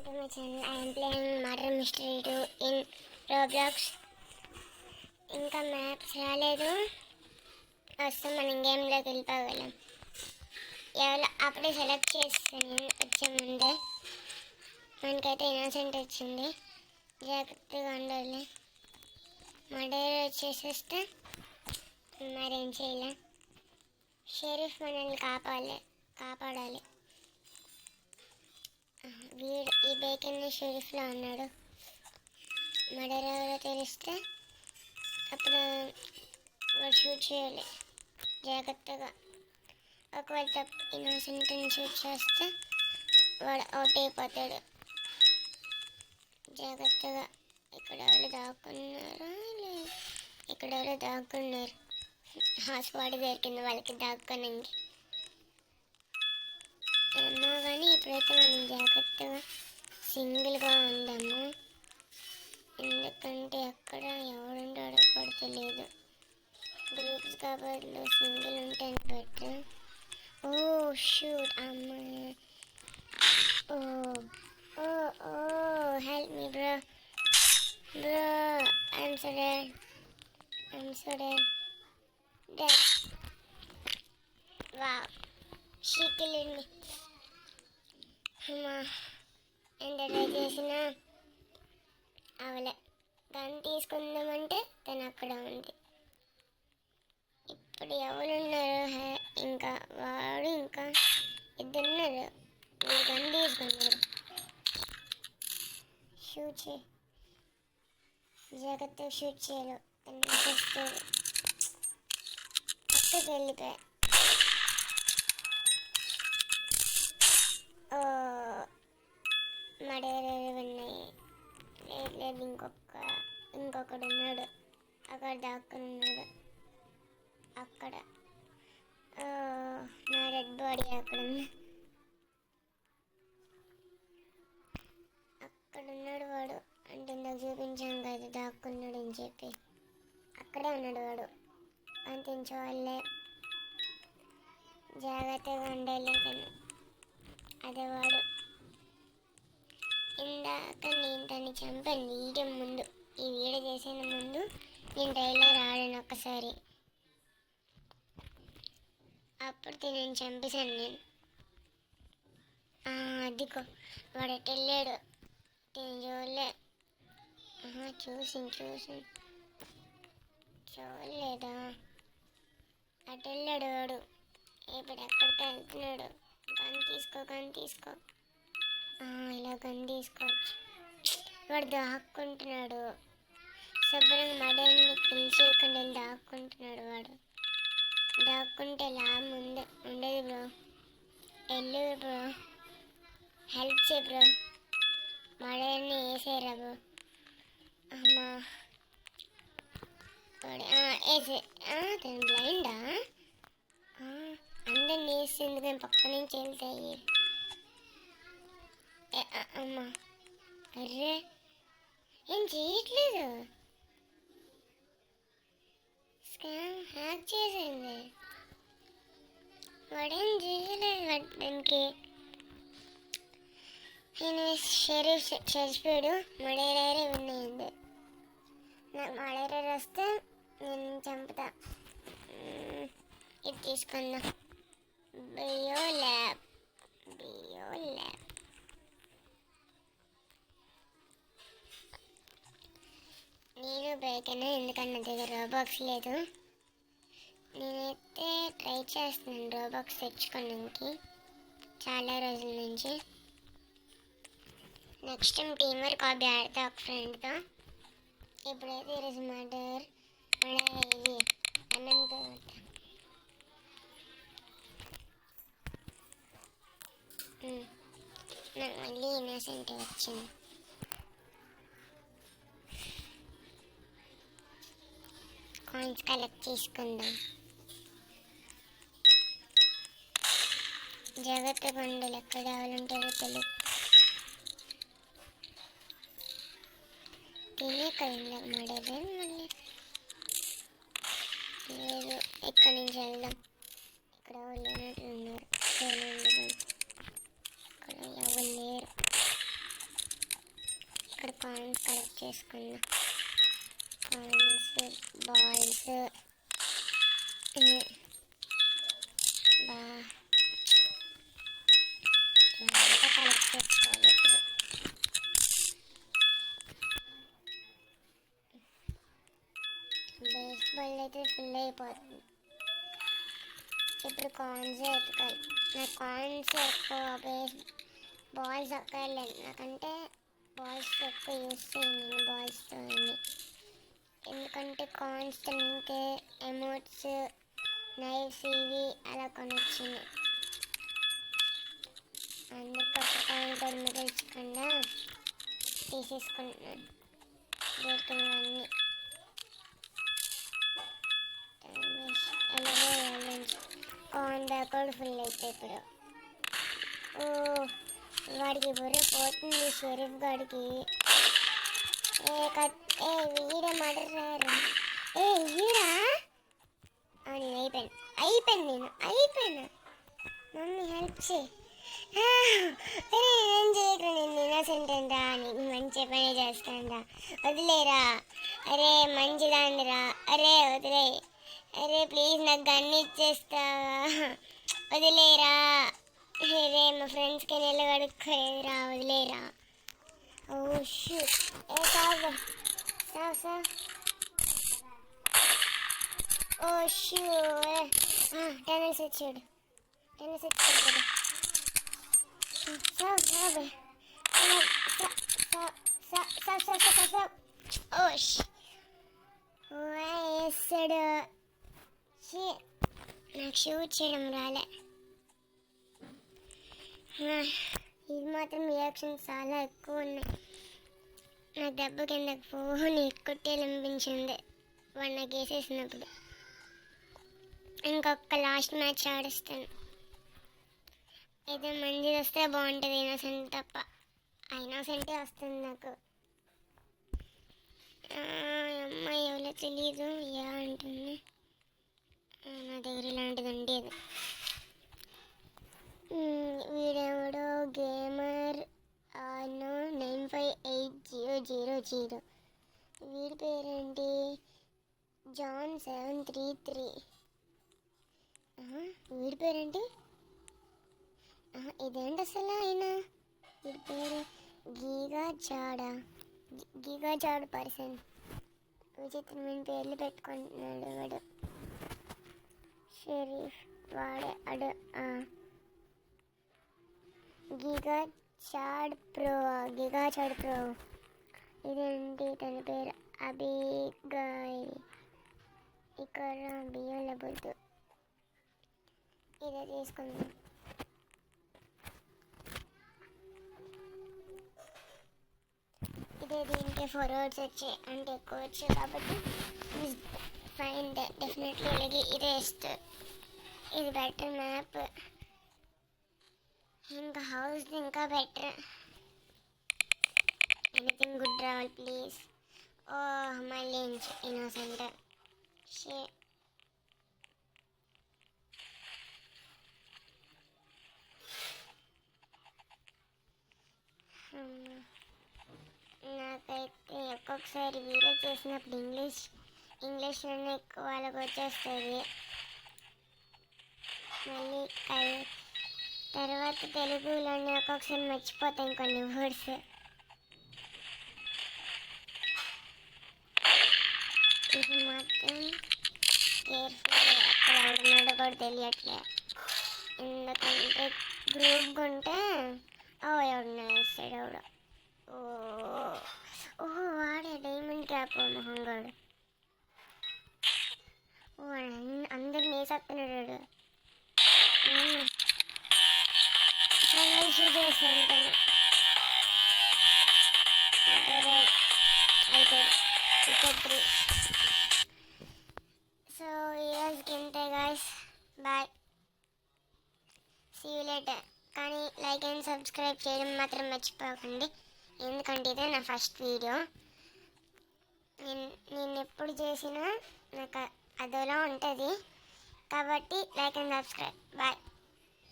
to my channel. I am playing Murder Mystery 2 in Roblox. ఇంకా maps రాలేదు, వస్తే మనం గేమ్లోకి వెళ్ళిపోగలం. ఎవరో అప్పుడే సెలెక్ట్ చేస్తాను వచ్చే ముందే. మనకైతే ఇన్నోసెంట్ వచ్చింది, జాగ్రత్తగా ఉండాలి. మర్డర్ వచ్చేసేస్తే మరేం చేయలే. షెరీఫ్ మనల్ని కాపాడాలి. వీడు ఈ బేకన్ షెరీఫ్లో ఉన్నాడు. మర్డర్ ఎవరో తెలిస్తే అప్పుడు వాడు షూట్ చేయాలి జాగ్రత్తగా. ఒకవేళ తప్పు ఇన్నోసెంట్ని షూట్ చేస్తే వాడు అవుట్ అయిపోతాడు. జాగ్రత్తగా. ఇక్కడ ఎవరు దాక్కున్నారు. హాస్పాట్ దొరికింది వాళ్ళకి దాక్కోనికి ఏమో. కానీ ఇప్పుడైతే మనం జాగ్రత్తగా సింగిల్గా ఉందాము, ఎందుకంటే అక్కడ ఎవడుంటాడో కూడా తెలియదు. గ్రూప్స్ కాబట్టి సింగిల్ ఉంటే బెటర్. ఓ షూట్ అమ్మ. Oh help me bro. I'm so dead. Wow, she killed me. అమ్మా, ఎంత ట్రై చేసినా అవలే. గన్ తీసుకుందామంటే తను అక్కడ ఉంది. ఇప్పుడు ఎవరున్నారు? ఇంకా వాడు ఇంకా ఇద్దరున్నారు. మీరు గన్ తీసుకున్నారు. షూట్ చేయి, జాగ్రత్తగా షూట్ చేయాలి. తను చూస్తాడు. పక్కకి వెళ్ళిపోయా. మర్డర్ ఉన్నాయి. లేదు ఇంకొకడు ఉన్నాడు అక్కడ దాక్కుని ఉన్నాడు. అక్కడ నా డెడ్ బాడీ అక్కడ ఉన్నాడు వాడు. అంటే నాకు చూపించాను కదా దాక్కున్నాడు అని చెప్పి. అక్కడే ఉన్నాడు వాడు. అంతించవాళ్ళే, జాగ్రత్తగా ఉండాలి. అదే వాడు. ఇందాక నేను తను చంపాను ఈ వీడియో చేసిన ముందు నేను ట్రైలర్ ఆడాను ఒక్కసారి. అప్పుడు నేను చంపేశాను నేను. అదిగో వాడు అటు వెళ్ళాడు. నేను చూడలే. చూడలేదా? అటు వెళ్ళాడు వాడు. ఇప్పుడు ఎక్కడికి వెళ్తున్నాడు? గన్ తీసుకో. ఇలా గన్ తీసుకోవచ్చు. వాడు దాక్కుంటున్నాడు. శుభ్రంగా మర్డర్ని కిల్ చేయకుండా దాక్కుంటున్నాడు వాడు. దాక్కుంటే లాభం ఉండదు బ్రో. వెళ్ళు బ్రో, హెల్ప్ చేయి బ్రో. మర్డర్ని వేసేరా బ్రో. అమ్మా వేసే. తను బ్లైండా? అందరిని వేసింది కానీ పక్క నుంచి వెళ్తాయి. అమ్మా, అర్రే ఏం చేయట్లేదు. స్కామ్ హ్యాక్ చేసింది. వాడేం చేయలేదు దానికి. నేను షెరీఫ్ చచ్చిపోయాడు. మర్డర్ ఉన్నాయండి. నాకు మర్డర్ వస్తే నేను చంపుతా. ఇది తీసుకుందా. బియో ల్యాబ్. నేను బయటనే, ఎందుకన్నా దగ్గర రోబాక్స్ లేదు. నేనైతే ట్రై చేస్తున్నాను రోబాక్స్ తెచ్చుకోవడానికి చాలా రోజుల నుంచి. Next time team work hobby ఆడతా ఒక ఫ్రెండ్తో. ఇప్పుడైతే ఈరోజు మర్డర్ ఇది అన్నంతో నాకు మళ్ళీ ఇన్నోసెంట్ వచ్చింది. కాయిన్స్ కలెక్ట్ చేసుకుందాం. జాగ్రత్తగా ఉండాలి, ఎక్కడ కావాలంటారో తెలియదు. తినే కదా మర్డర్. మళ్ళీ లేదు, ఇక్కడ నుంచి వెళ్దాం. ఇక్కడ ఎవరు లేనట్లు ఉన్నారు. ఇక్కడ ఎవరు లేరు. కాయిన్స్ కలెక్ట్ చేసుకున్నా. కాయిన్స్, బాల్స్, ఇదంతా కలెక్ట్ చేసుకోవాలి ఇప్పుడు. బేస్బాల్ అయితే ఫుల్ అయిపోతుంది. ఇప్పుడు కాయిన్స్ ఎత్తుకోవాలి. నాకు కాయిన్స్ ఎక్కువ, బాల్స్ అక్కర్లేదు. నాకంటే బాల్స్ ఎక్కువ యూస్ చేయను నేను బాల్స్తో. ఎందుకంటే కాయిన్స్ తింటే ఎమోట్స్, నైఫ్స్ ఇవి అలా కొనొచ్చింది. అందుకు ఒక కాయిన్ కూడా మిగిల్చకుండా తీసేసుకుంటున్నాను దొరికినవన్నీ. కాయిన్ బ్యాగ్ కూడా ఫుల్ అయితే ఇప్పుడు. వాడికి బుర్ర పోతుంది షరీఫ్ గాడికి. వీడే మర్డర్. వీడా నేను అయిపోయాను. మమ్మీ హెల్ప్ చేయి. ఏం చేయకు, నేను ఇన్నోసెంట్ రా, నీకు మంచి పని చేస్తాను, వదిలేరా. అరే మంచిదాన్నిరా, అరే వదిలే. అరే ప్లీజ్ నాకు గన్ను ఇచ్చేస్తావా, వదిలేరా. అరే మా ఫ్రెండ్స్కి నెల కడుక్కోలేదురా, వదిలేరా. ఓ షూట్. సాగు. ఓ షూ. టెనల్స్ వచ్చాడు కదా. వేస్తాడు. నాకు షూట్ చేయడం రాలే. ఇది మాత్రం రియాక్షన్స్ చాలా ఎక్కువ ఉన్నాయి. నాకు దెబ్బ కిందకు ఫోన్ కొట్టేయాలనిపించింది వాడు నాకు వేసేసినప్పుడు. ఇంకొక లాస్ట్ మ్యాచ్ ఆడిస్తాను. ఏదో మంచిది వస్తే బాగుంటుంది, ఇన్నోసెంట్ తప్ప. ఇన్నోసెంటే వస్తుంది నాకు. అమ్మాయి ఎవరో తెలీదు, అంటుంది. నా దగ్గర ఇలాంటిది ఉండేది. వీడెవడో గేమర్ 95800. వీడి పేరేంటి? జాన్ 733. వీడి పేరేంటి? ఇదేంటి అసలు? అయినా వీడి పేరు గీగా జాడ పర్సన్. విచిత్రమైన పేర్లు పెట్టుకుంటున్నాడు వాడు. షరీఫ్ వాడే అడు. Giga Chad pro. ఇదేంటి తన పేరు? అబిగాయిల్. ఇక్కడ బియ్యంలో బుద్దు. ఇదే తీసుకుందాం. ఇదే దీనికి 4 వర్డ్స్ వచ్చాయి అంటే ఎక్కువ వచ్చాయి కాబట్టి ఫైన్. డెఫినెట్లీ ఇలాగే ఇదే ఇస్తుంది. ఇది బెటర్ మ్యాప్. ఇంకా హౌస్ ఇంకా బెటర్. ఎనీథింగ్ గుడ్ రావాలి ప్లీజ్. మళ్ళీ ఇన్నోసెంట్. నాకైతే ఒక్కొక్కసారి వీడియో చేసినప్పుడు ఇంగ్లీష్లోనే ఎక్కువ వాళ్ళకి వచ్చేస్తుంది. మళ్ళీ తర్వాత తెలుగులోనే ఒక్కొక్కసారి మర్చిపోతాం కొన్ని వర్డ్స్. ఇది మాత్రం కేర్ఫుల్. అక్కడ ఉన్నాడో కూడా తెలియట్లే. ఎందుకంటే గ్రూప్గా ఉంటే ఎవడున్నా వేస్తాడు ఎవడు. వాడే డైమండ్ క్యాప్ మొహంగాడు. అందరిని వేసేస్తున్నాడు. సో ఈరోజుకి ఇంతే guys. Bye, see you later. కానీ లైక్ అండ్ సబ్స్క్రైబ్ చేయడం మాత్రం మర్చిపోకండి, ఎందుకంటే ఇదే నా ఫస్ట్ వీడియో. నేను ఎప్పుడు చేసినా నాకు అదోలా ఉంటుంది కాబట్టి లైక్ అండ్ సబ్స్క్రైబ్. బాయ్.